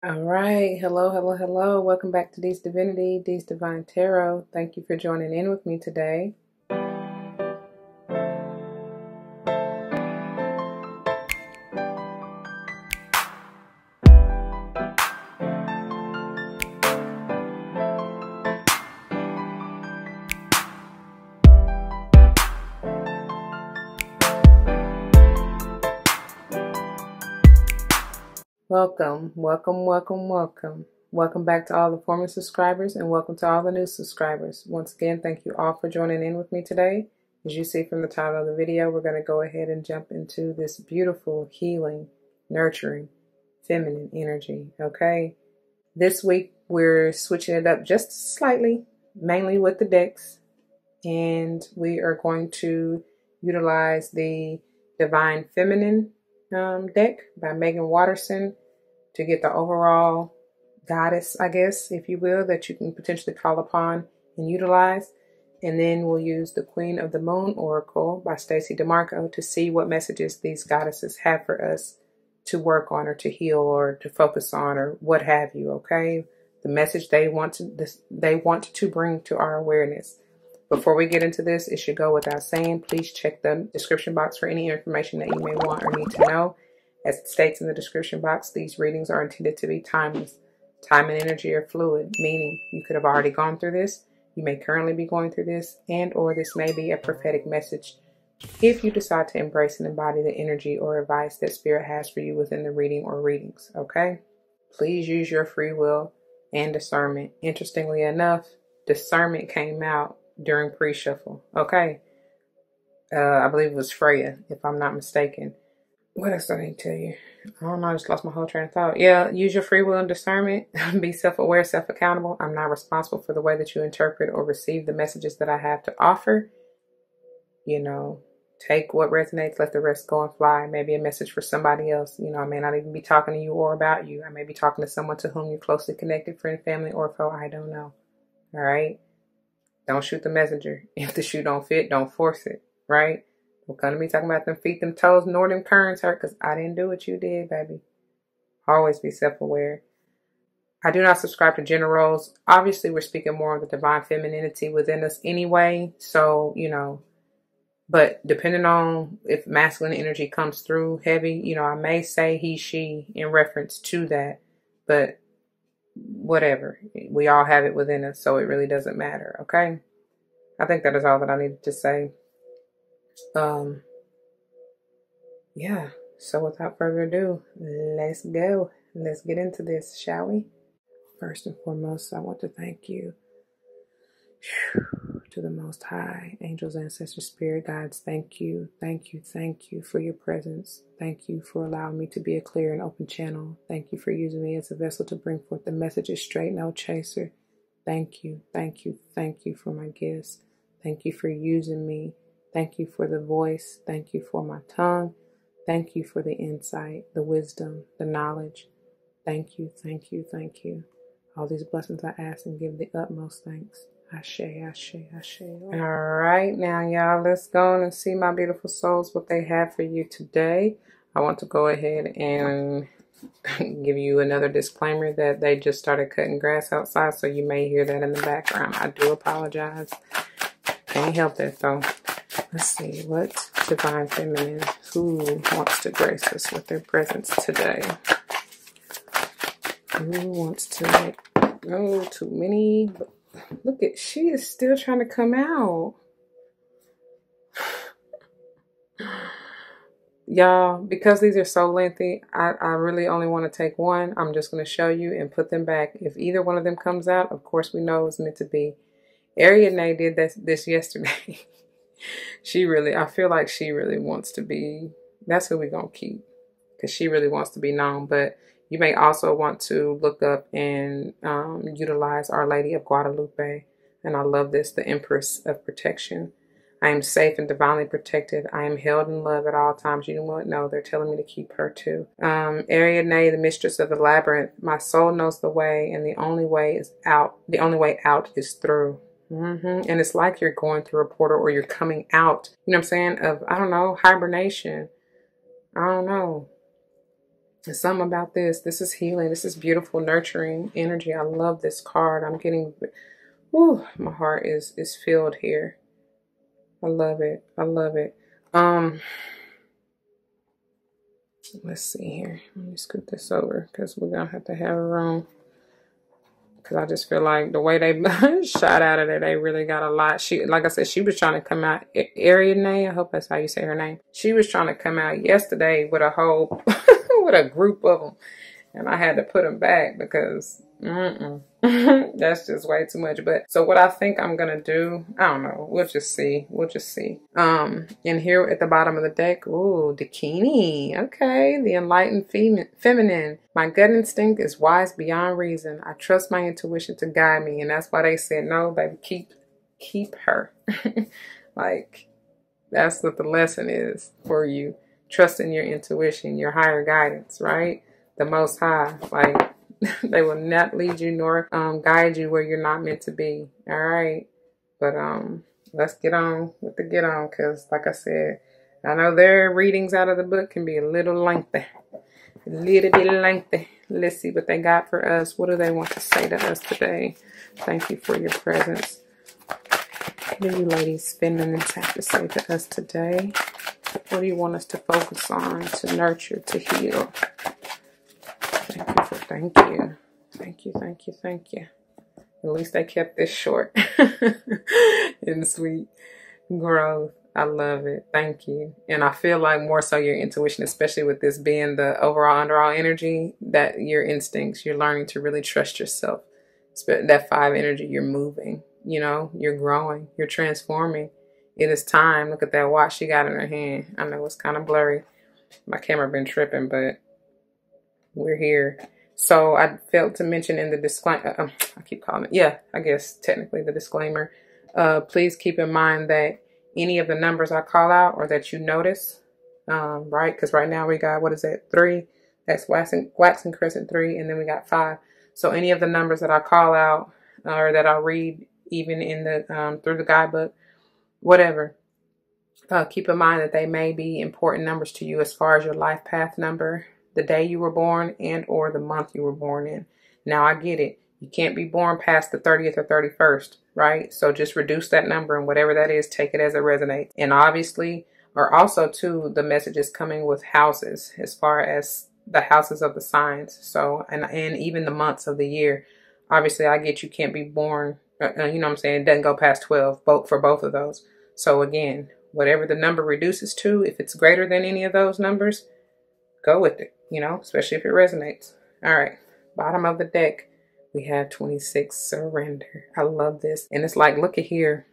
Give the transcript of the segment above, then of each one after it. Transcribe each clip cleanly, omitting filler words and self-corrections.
All right. Hello, hello, hello. Welcome back to D's Divinity, D's Divine Tarot. Thank you for joining in with me today. Welcome, welcome, welcome, welcome. Welcome back to all the former subscribers and welcome to all the new subscribers. Once again, thank you all for joining in with me today. As you see from the title of the video, we're going to go ahead and jump into this beautiful, healing, nurturing, feminine energy, okay? This week, we're switching it up just slightly, mainly with the decks, and we are going to utilize the Divine Feminine deck by Megan Watterson to get the overall goddess, I guess, if you will, that you can potentially call upon and utilize. And then we'll use the Queen of the Moon Oracle by Stacey DeMarco to see what messages these goddesses have for us to work on or to heal or to focus on or what have you, okay? The message they want to bring to our awareness. Before we get into this, it should go without saying, please check the description box for any information that you may want or need to know. As it states in the description box, these readings are intended to be timeless. Time and energy are fluid, meaning you could have already gone through this, you may currently be going through this, and or this may be a prophetic message if you decide to embrace and embody the energy or advice that Spirit has for you within the reading or readings, okay? Please use your free will and discernment. Interestingly enough, discernment came out during pre-shuffle, okay? I believe it was Freya, if I'm not mistaken. What else I need to tell you? I don't know, I just lost my whole train of thought. Yeah, use your free will and discernment. Be self-aware, self-accountable. I'm not responsible for the way that you interpret or receive the messages that I have to offer. You know, take what resonates, let the rest go and fly. Maybe a message for somebody else. You know, I may not even be talking to you or about you. I may be talking to someone to whom you're closely connected, friend, family, or foe. I don't know. All right? Don't shoot the messenger. If the shoe don't fit, don't force it, right? We're going to be talking about them feet, them toes, nor them currents hurt, because I didn't do what you did, baby. Always be self-aware. I do not subscribe to gender roles. Obviously, we're speaking more of the divine femininity within us anyway. So, you know, but depending on if masculine energy comes through heavy, you know, I may say he, she in reference to that, but whatever. We all have it within us, so it really doesn't matter, okay? I think that is all that I needed to say. Yeah, so without further ado, let's go. Let's get into this, shall we? First and foremost, I want to thank you to the Most High, angels, ancestors, spirit guides. Thank you, thank you, thank you for your presence. Thank you for allowing me to be a clear and open channel. Thank you for using me as a vessel to bring forth the messages straight, no chaser. Thank you, thank you, thank you for my gifts. Thank you for using me. Thank you for the voice. Thank you for my tongue. Thank you for the insight, the wisdom, the knowledge. Thank you, thank you, thank you. All these blessings I ask and give the utmost thanks. Ashe, ashe, ashe. All right, now y'all, let's go on and see my beautiful souls, what they have for you today. I want to go ahead and give you another disclaimer that they just started cutting grass outside, so you may hear that in the background. I do apologize. Can't help that though. Let's see, what divine feminine, who wants to grace us with their presence today? Who wants to make, oh, too many. Look at, she is still trying to come out. Y'all, because these are so lengthy, I really only want to take one. I'm just going to show you and put them back. If either one of them comes out, of course we know it's meant to be. Ariadne did this yesterday. I feel like she really wants to be, that's who we're going to keep. Because she really wants to be known. But you may also want to look up and utilize Our Lady of Guadalupe. And I love this, the Empress of Protection. I am safe and divinely protected. I am held in love at all times. You won't know. They're telling me to keep her too. Ariadne, the mistress of the labyrinth. My soul knows the way, and the only way is out. The only way out is through. And it's like you're going through a portal or you're coming out, you know what I'm saying, of, I don't know, hibernation. I don't know. There's something about this. This is healing. This is beautiful, nurturing energy. I love this card. I'm getting, whew, my heart is filled here. I love it. I love it. Let's see here. Let me scoot this over because we're gonna have to have a room. Because I just feel like the way they shot out of there, they really got a lot. She, like I said, she was trying to come out. Ariane, I hope that's how you say her name. She was trying to come out yesterday with a whole, with a group of them. And I had to put them back because that's just way too much. But so what I think I'm going to do, I don't know. We'll just see. We'll just see. And here at the bottom of the deck, ooh, Dfhh. Okay. The enlightened feminine. My gut instinct is wise beyond reason. I trust my intuition to guide me. And that's why they said, no, baby, keep her. Like, that's what the lesson is for you. Trusting your intuition, your higher guidance, right? The Most High, like, they will not lead you nor guide you where you're not meant to be. All right. But let's get on with the get on, because like I said, I know their readings out of the book can be a little lengthy. A little bit lengthy. Let's see what they got for us. What do they want to say to us today? Thank you for your presence. What do you ladies feminines have to say to us today? What do you want us to focus on, to nurture, to heal? Thank you. Thank you, thank you, thank you. At least they kept this short and sweet. Growth. I love it. Thank you. And I feel like more so your intuition, especially with this being the overall underall energy, that your instincts, you're learning to really trust yourself. That 5 energy, you're moving, you know, you're growing, you're transforming. It is time. Look at that watch she got in her hand. I know it's kind of blurry. My camera been tripping, but we're here. So I failed to mention in the disclaimer, I keep calling it, yeah, I guess technically the disclaimer. Please keep in mind that any of the numbers I call out or that you notice, right? Because right now we got, what is it, 3? That's waxing crescent 3, and then we got 5. So any of the numbers that I call out or that I read, even in the through the guidebook, whatever, keep in mind that they may be important numbers to you as far as your life path number, the day you were born, and or the month you were born in. Now I get it. You can't be born past the 30th or 31st, right? So just reduce that number, and whatever that is, take it as it resonates. And obviously, or also too, the message is coming with houses as far as the houses of the signs. So, and even the months of the year. Obviously, I get you can't be born, you know what I'm saying? It doesn't go past 12 for both of those. So again, whatever the number reduces to, if it's greater than any of those numbers, go with it, you know, especially if it resonates. All right, bottom of the deck, we have 26, surrender. I love this. And it's like, look at here,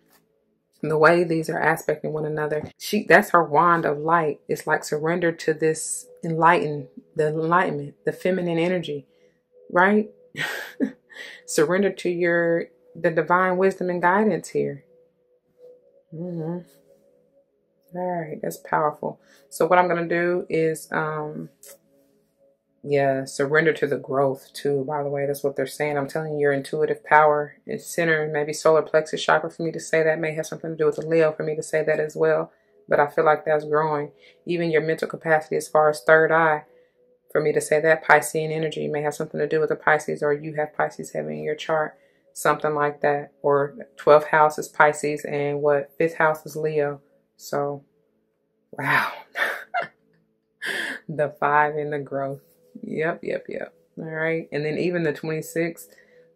the way these are aspecting one another. That's her wand of light. It's like surrender to this the enlightenment, the feminine energy, right? Surrender to the divine wisdom and guidance here. All right, that's powerful. So what I'm going to do is, surrender to the growth too, by the way. That's what they're saying. I'm telling you, your intuitive power is centered, maybe solar plexus chakra for me to say that. May have something to do with the Leo for me to say that as well. But I feel like that's growing. Even your mental capacity as far as third eye, for me to say that, Piscean energy may have something to do with the Pisces, or you have Pisces heaven in your chart. Something like that. Or 12th house is Pisces and 5th house is Leo. So, wow. The 5 in the growth. Yep. All right. And then even the 26th,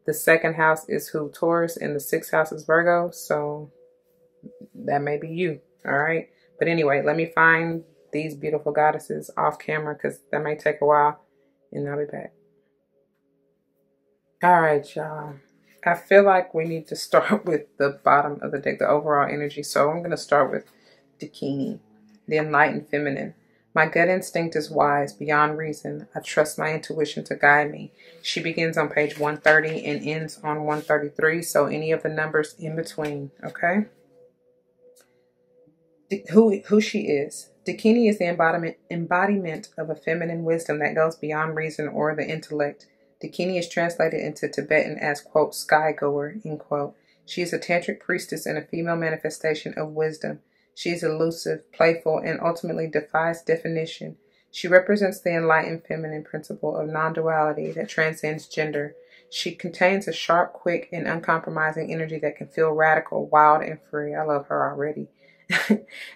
the 2nd house is who? Taurus, and the 6th house is Virgo. So that may be you. All right. But anyway, let me find these beautiful goddesses off camera because that may take a while, and I'll be back. All right, y'all. I feel like we need to start with the bottom of the deck, the overall energy. So I'm going to start with Dfhh, the enlightened feminine. My gut instinct is wise beyond reason. I trust my intuition to guide me. She begins on page 130 and ends on 133. So any of the numbers in between, okay? Who she is. Dfhh is the embodiment of a feminine wisdom that goes beyond reason or the intellect. Dfhh is translated into Tibetan as, quote, sky goer, end quote. She is a tantric priestess and a female manifestation of wisdom. She is elusive, playful, and ultimately defies definition. She represents the enlightened feminine principle of non-duality that transcends gender. She contains a sharp, quick, and uncompromising energy that can feel radical, wild, and free. I love her already.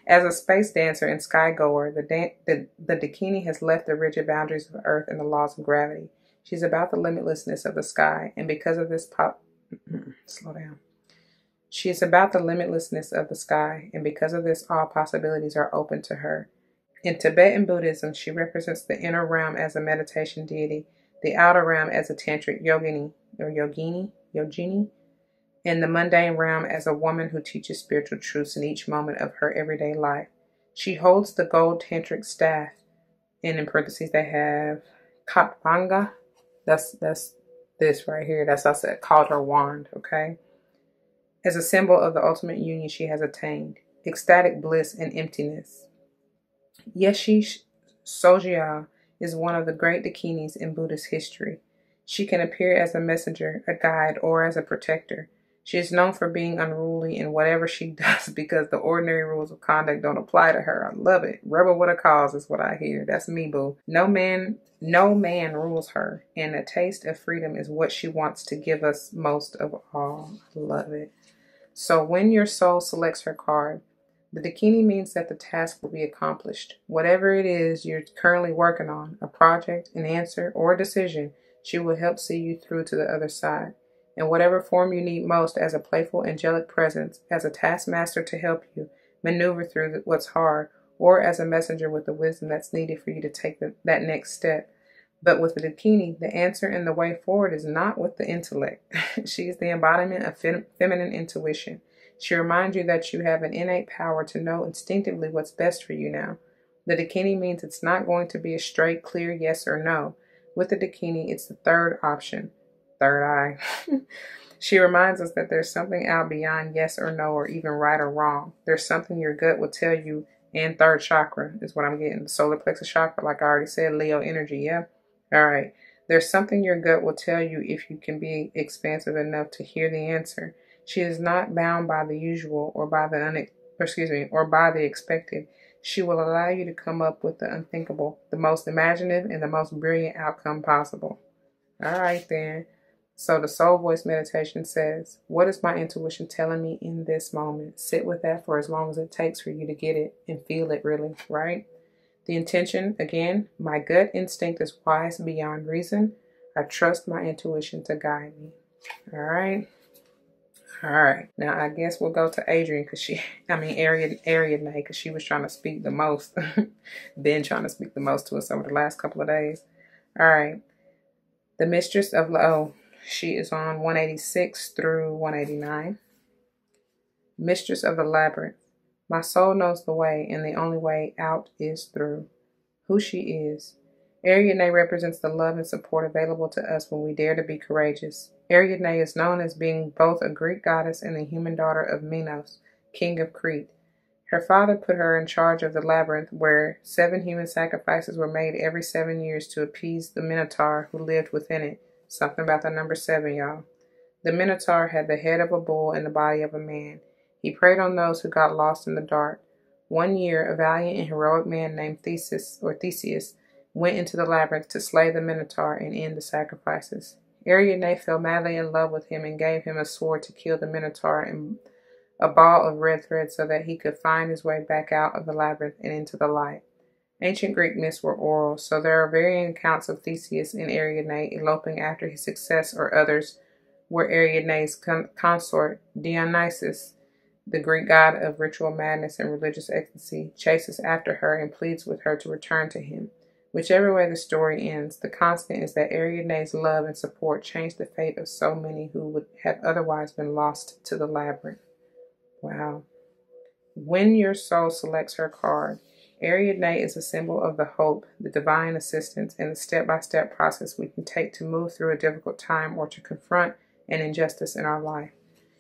As a space dancer and skygoer, the Dakini has left the rigid boundaries of Earth and the laws of gravity. She's about the limitlessness of the sky, and because of this slow down. She is about the limitlessness of the sky, and because of this, all possibilities are open to her. In Tibetan Buddhism, she represents the inner realm as a meditation deity, the outer realm as a tantric yogini, and the mundane realm as a woman who teaches spiritual truths in each moment of her everyday life. She holds the gold tantric staff, and in parentheses they have Kapanga. That's this right here. That's also called her wand, okay? As a symbol of the ultimate union she has attained, ecstatic bliss and emptiness. Yeshe Sogyal is one of the great Dakinis in Buddhist history. She can appear as a messenger, a guide, or as a protector. She is known for being unruly in whatever she does because the ordinary rules of conduct don't apply to her. I love it. Rebel with a cause is what I hear. That's me, boo. No man rules her, and a taste of freedom is what she wants to give us most of all. I love it. So when your soul selects her card, the Dakini means that the task will be accomplished. Whatever it is you're currently working on, a project, an answer, or a decision, she will help see you through to the other side. In whatever form you need most, as a playful, angelic presence, as a taskmaster to help you maneuver through what's hard, or as a messenger with the wisdom that's needed for you to take that next step. But with the Dakini, the answer and the way forward is not with the intellect. She is the embodiment of feminine intuition. She reminds you that you have an innate power to know instinctively what's best for you now. The Dakini means it's not going to be a straight, clear yes or no. With the Dakini, it's the third option. Third eye. She reminds us that there's something out beyond yes or no or even right or wrong. There's something your gut will tell you, and third chakra is what I'm getting. The solar plexus chakra, like I already said, Leo energy, yeah? All right. There's something your gut will tell you if you can be expansive enough to hear the answer. She is not bound by the usual or by the expected. She will allow you to come up with the unthinkable, the most imaginative, and the most brilliant outcome possible. All right, then. So the soul voice meditation says, what is my intuition telling me in this moment? Sit with that for as long as it takes for you to get it and feel it really, right? The intention, again, my gut instinct is wise beyond reason. I trust my intuition to guide me. All right. All right. Now, I guess we'll go to Adrian Ariadne, because she was trying to speak the most. Been trying to speak the most to us over the last couple of days. All right. The Mistress of she is on 186 through 189. Mistress of the Labyrinth. My soul knows the way, and the only way out is through. Who she is. Ariadne represents the love and support available to us when we dare to be courageous. Ariadne is known as being both a Greek goddess and the human daughter of Minos, king of Crete. Her father put her in charge of the labyrinth, where 7 human sacrifices were made every 7 years to appease the Minotaur who lived within it. Something about the number 7, y'all. The Minotaur had the head of a bull and the body of a man. He preyed on those who got lost in the dark. One year, a valiant and heroic man named Theseus went into the labyrinth to slay the Minotaur and end the sacrifices. Ariadne fell madly in love with him and gave him a sword to kill the Minotaur and a ball of red thread so that he could find his way back out of the labyrinth and into the light. Ancient Greek myths were oral, so there are varying accounts of Theseus and Ariadne eloping after his success, or others where Ariadne's consort, Dionysus, the Greek god of ritual madness and religious ecstasy, chases after her and pleads with her to return to him. Whichever way the story ends, the constant is that Ariadne's love and support changed the fate of so many who would have otherwise been lost to the labyrinth. Wow. When your soul selects her card, Ariadne is a symbol of the hope, the divine assistance, and the step-by-step process we can take to move through a difficult time or to confront an injustice in our life.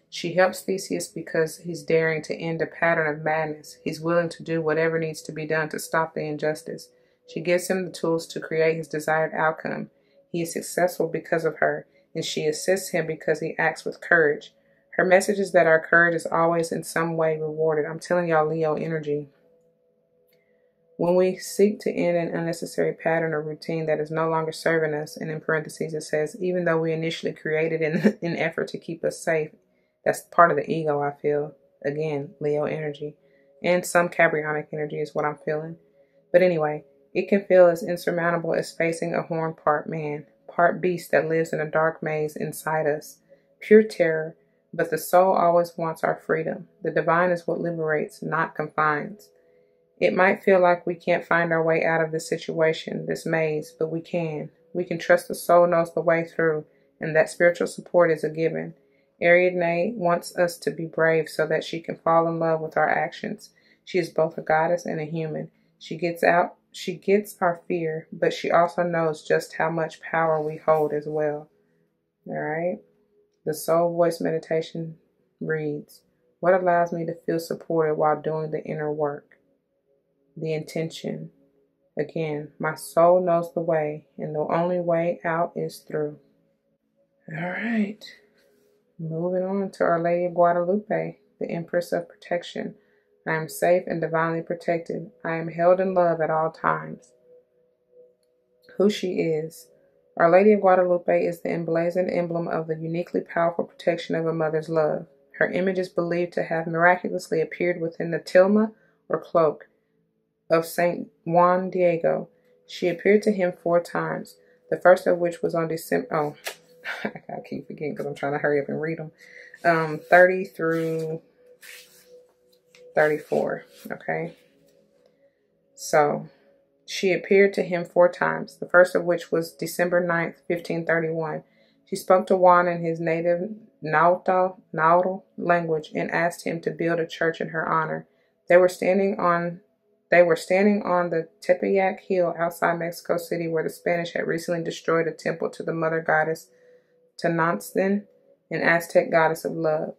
She helps Theseus because he's daring to end a pattern of madness. He's willing to do whatever needs to be done to stop the injustice. She gives him the tools to create his desired outcome. He is successful because of her, and she assists him because he acts with courage. Her message is that our courage is always in some way rewarded. I'm telling y'all, Leo energy. When we seek to end an unnecessary pattern or routine that is no longer serving us, and in parentheses it says, even though we initially created in an effort to keep us safe, that's part of the ego, I feel. Again, Leo energy. And some Cabrionic energy is what I'm feeling. But anyway, it can feel as insurmountable as facing a horned part man, part beast that lives in a dark maze inside us. Pure terror, but the soul always wants our freedom. The divine is what liberates, not confines. It might feel like we can't find our way out of this situation, this maze, but we can. We can trust the soul knows the way through, and that spiritual support is a given. Ariadne wants us to be brave so that she can fall in love with our actions. She is both a goddess and a human. She gets our fear, but she also knows just how much power we hold as well. All right? The soul voice meditation reads, what allows me to feel supported while doing the inner work? The intention. Again, my soul knows the way, and the only way out is through. All right. Moving on to Our Lady of Guadalupe, the Empress of Protection. I am safe and divinely protected. I am held in love at all times. Who she is. Our Lady of Guadalupe is the emblazoned emblem of the uniquely powerful protection of a mother's love. Her image is believed to have miraculously appeared within the tilma or cloak of Saint Juan Diego. She appeared to him 4 times, the first of which was on December, I keep forgetting because I'm trying to hurry up and read them, 30 through 34, okay? So, she appeared to him 4 times, the first of which was December 9th, 1531. She spoke to Juan in his native Nahuatl language and asked him to build a church in her honor. They were standing on the Tepeyac Hill outside Mexico City, where the Spanish had recently destroyed a temple to the mother goddess Tenochtitlan, an Aztec goddess of love.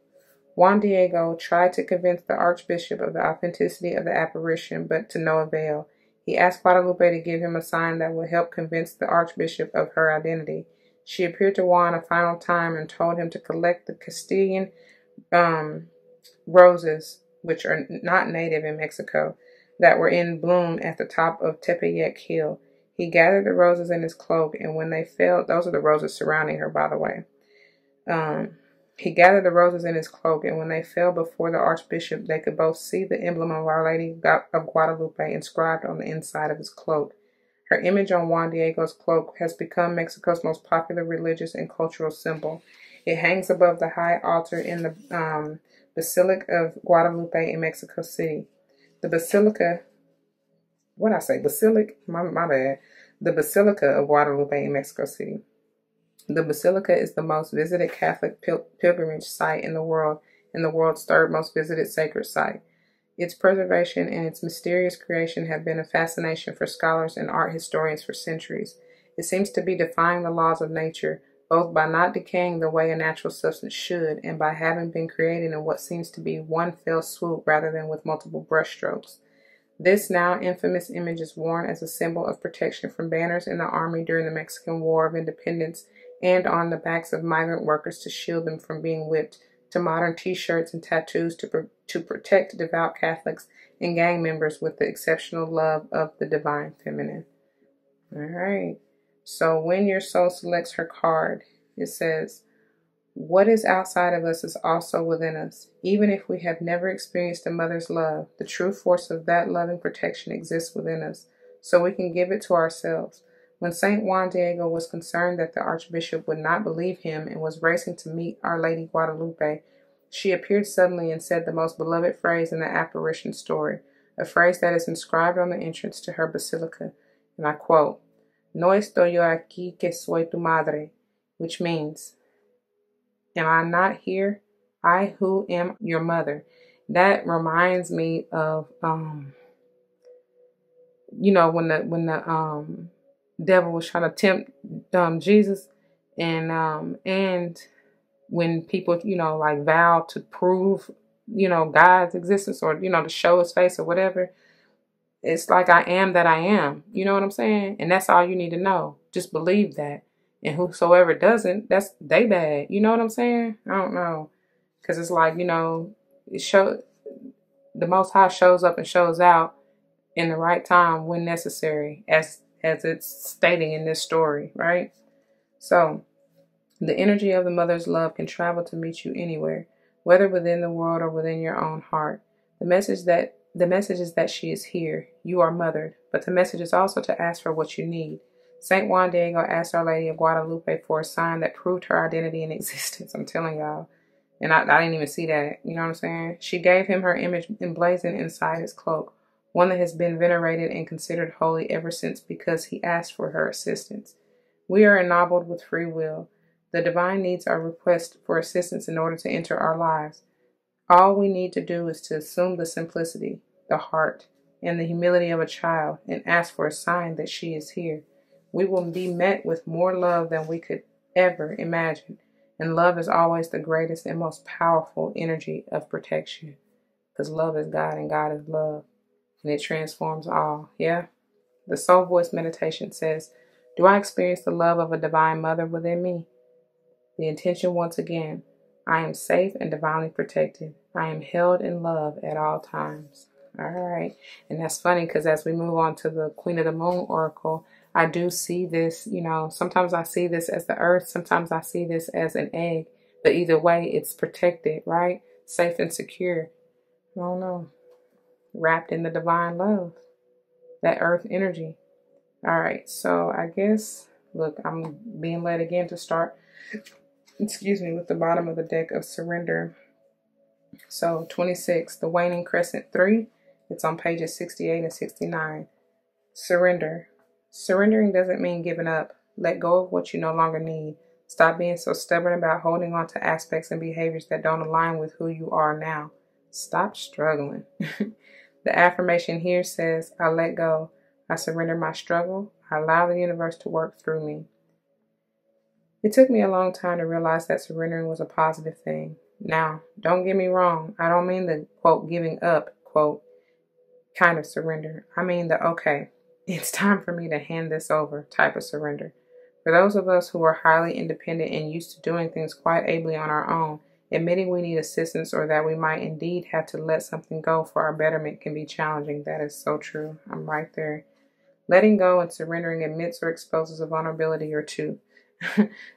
Juan Diego tried to convince the archbishop of the authenticity of the apparition, but to no avail. He asked Guadalupe to give him a sign that would help convince the archbishop of her identity. She appeared to Juan a final time and told him to collect the Castilian roses, which are not native in Mexico, that were in bloom at the top of Tepeyac Hill. He gathered the roses in his cloak, and when they fell, those are the roses surrounding her, by the way. He gathered the roses in his cloak, and when they fell before the archbishop, they could both see the emblem of Our Lady of Guadalupe inscribed on the inside of his cloak. Her image on Juan Diego's cloak has become Mexico's most popular religious and cultural symbol. It hangs above the high altar in the Basilica of Guadalupe in Mexico City. The Basilica, The Basilica of Guadalupe in Mexico City. The Basilica is the most visited Catholic pilgrimage site in the world and the world's 3rd most visited sacred site. Its preservation and its mysterious creation have been a fascination for scholars and art historians for centuries. It seems to be defying the laws of nature, both by not decaying the way a natural substance should and by having been created in what seems to be one fell swoop rather than with multiple brushstrokes. This now infamous image is worn as a symbol of protection from banners in the army during the Mexican War of Independence and on the backs of migrant workers to shield them from being whipped, to modern t-shirts and tattoos to protect devout Catholics and gang members with the exceptional love of the divine feminine. All right. So when your soul selects her card, it says, what is outside of us is also within us. Even if we have never experienced a mother's love, the true force of that loving protection exists within us, so we can give it to ourselves. When St. Juan Diego was concerned that the archbishop would not believe him and was racing to meet Our Lady Guadalupe, she appeared suddenly and said the most beloved phrase in the apparition story, a phrase that is inscribed on the entrance to her basilica, and I quote, "No estoy yo aquí que soy tu madre," which means, am I not here? I who am your mother. That reminds me of, when the devil was trying to tempt Jesus, and when people, like vow to prove, God's existence or, to show his face or whatever, it's like I am that I am. You know what I'm saying? And that's all you need to know. Just believe that. And whosoever doesn't, that's they bad. You know what I'm saying? I don't know. Because it's like, the Most High shows up and shows out in the right time when necessary, as it's stating in this story, right? So the energy of the mother's love can travel to meet you anywhere, whether within the world or within your own heart. The message is that she is here. You are mothered, but the message is also to ask for what you need. Saint Juan Diego asked Our Lady of Guadalupe for a sign that proved her identity and existence. I'm telling y'all. And I didn't even see that. You know what I'm saying? She gave him her image emblazoned inside his cloak, one that has been venerated and considered holy ever since because he asked for her assistance. We are ennobled with free will. The divine needs our request for assistance in order to enter our lives. All we need to do is to assume the simplicity, the heart, and the humility of a child and ask for a sign that she is here. We will be met with more love than we could ever imagine. And love is always the greatest and most powerful energy of protection. Because love is God and God is love. And it transforms all. Yeah? The Soul Voice meditation says, do I experience the love of a divine mother within me? The intention once again, I am safe and divinely protected. I am held in love at all times. All right. And that's funny because as we move on to the Queen of the Moon Oracle, I do see this, sometimes I see this as the earth. Sometimes I see this as an egg. But either way, it's protected, right? Safe and secure. I don't know. Wrapped in the divine love. That earth energy. All right. So I guess, look, I'm being led again to start, with the bottom of the deck of surrender. So 26, the waning crescent 3. It's on pages 68 and 69. Surrender. Surrendering doesn't mean giving up. Let go of what you no longer need. Stop being so stubborn about holding on to aspects and behaviors that don't align with who you are now. Stop struggling. The affirmation here says, I let go. I surrender my struggle. I allow the universe to work through me. It took me a long time to realize that surrendering was a positive thing. Now, don't get me wrong. I don't mean the, quote, giving up, quote, kind of surrender. I mean the, okay, it's time for me to hand this over type of surrender. For those of us who are highly independent and used to doing things quite ably on our own, admitting we need assistance or that we might indeed have to let something go for our betterment can be challenging. That is so true. I'm right there. Letting go and surrendering admits or exposes a vulnerability or two.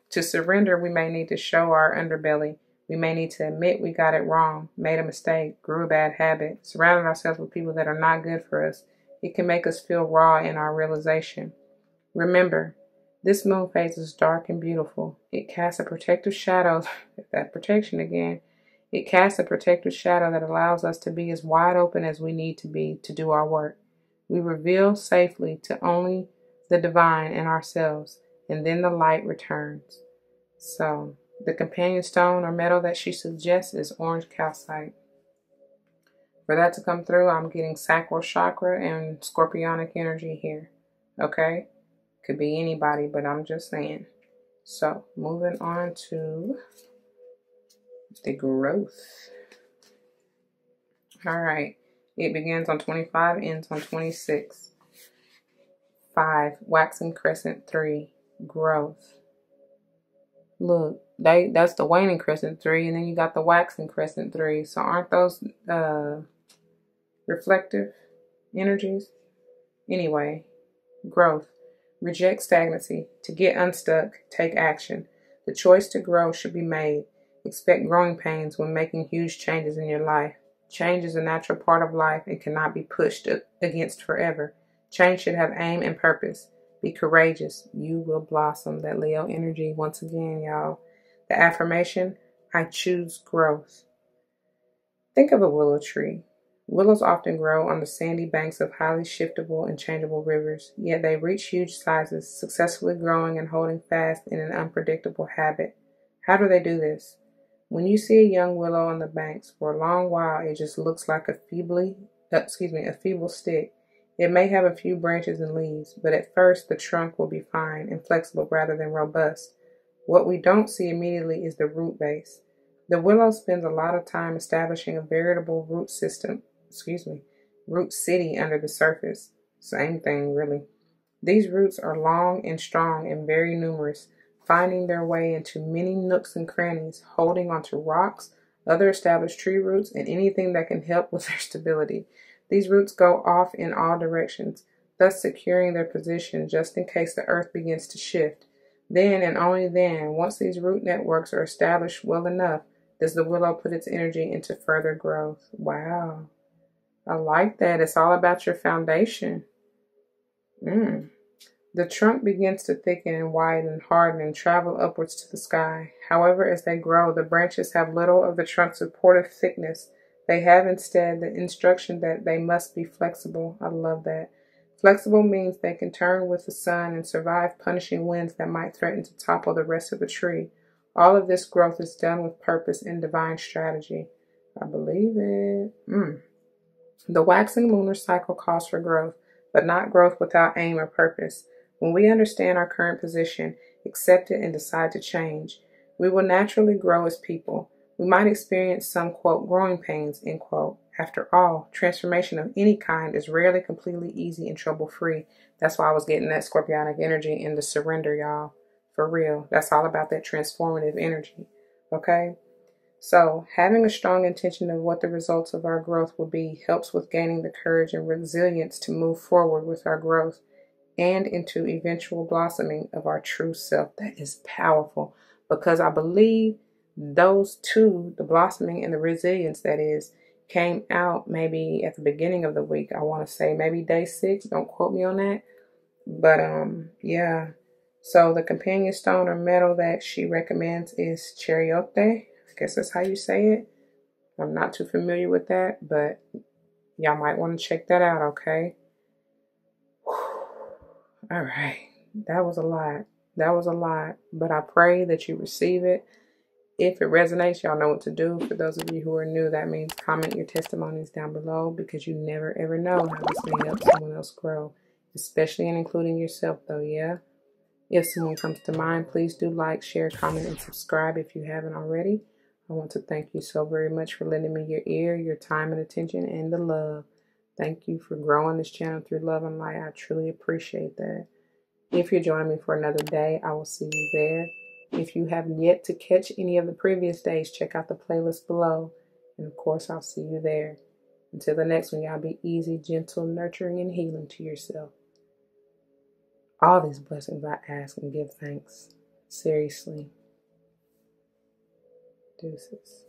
To surrender, we may need to show our underbelly. We may need to admit we got it wrong, made a mistake, grew a bad habit, surrounded ourselves with people that are not good for us. It can make us feel raw in our realization. Remember, this moon phase is dark and beautiful. It casts a protective shadow, that protection again. It casts a protective shadow that allows us to be as wide open as we need to be to do our work. We reveal safely to only the divine and ourselves, and then the light returns. So, the companion stone or metal that she suggests is orange calcite. For that to come through, I'm getting sacral chakra and scorpionic energy here. Okay? Could be anybody, but I'm just saying. So, moving on to the growth. All right. It begins on 25, ends on 26. 5, waxing crescent 3, growth. Look, that's the waning crescent 3, and then you got the waxing crescent 3. So aren't those reflective energies? Anyway, growth. Reject stagnancy. To get unstuck, take action. The choice to grow should be made. Expect growing pains when making huge changes in your life. Change is a natural part of life and cannot be pushed against forever. Change should have aim and purpose. Be courageous. You will blossom. That Leo energy once again, y'all. The affirmation, I choose growth. Think of a willow tree. Willows often grow on the sandy banks of highly shiftable and changeable rivers, yet they reach huge sizes, successfully growing and holding fast in an unpredictable habit. How do they do this? When you see a young willow on the banks, for a long while it just looks like a feeble stick. It may have a few branches and leaves, but at first the trunk will be fine and flexible rather than robust. What we don't see immediately is the root base. The willow spends a lot of time establishing a veritable root city under the surface. Same thing, really. These roots are long and strong and very numerous, finding their way into many nooks and crannies, holding onto rocks, other established tree roots, and anything that can help with their stability. These roots go off in all directions, thus securing their position just in case the earth begins to shift. Then and only then, once these root networks are established well enough, does the willow put its energy into further growth. Wow. I like that. It's all about your foundation. The trunk begins to thicken and widen and harden and travel upwards to the sky. However, as they grow, the branches have little of the trunk's supportive thickness. They have instead the instruction that they must be flexible. I love that. Flexible means they can turn with the sun and survive punishing winds that might threaten to topple the rest of the tree. All of this growth is done with purpose and divine strategy. I believe it. The waxing lunar cycle calls for growth, but not growth without aim or purpose. When we understand our current position, accept it, and decide to change, we will naturally grow as people. We might experience some, quote, growing pains, end quote. After all, transformation of any kind is rarely completely easy and trouble-free. That's why I was getting that scorpionic energy in the surrender, y'all. For real. That's all about that transformative energy. Okay? So, having a strong intention of what the results of our growth will be helps with gaining the courage and resilience to move forward with our growth and into eventual blossoming of our true self. That is powerful, because I believe those two, the blossoming and the resilience, that is, came out maybe at the beginning of the week. I want to say maybe day 6. Don't quote me on that. But yeah. So the companion stone or metal that she recommends is cheriote. I guess that's how you say it. I'm not too familiar with that, but y'all might want to check that out, okay? All right. That was a lot. But I pray that you receive it. If it resonates, y'all know what to do. For those of you who are new, that means comment your testimonies down below, because you never ever know how this may help someone else grow, especially in including yourself though, yeah? If someone comes to mind, please do like, share, comment, and subscribe if you haven't already. I want to thank you so very much for lending me your ear, your time and attention, and the love. Thank you for growing this channel through love and light. I truly appreciate that. If you're joining me for another day, I will see you there. If you haven't yet to catch any of the previous days, check out the playlist below. And of course, I'll see you there. Until the next one, y'all be easy, gentle, nurturing, and healing to yourself. All these blessings I ask and give thanks. Seriously. Deuces.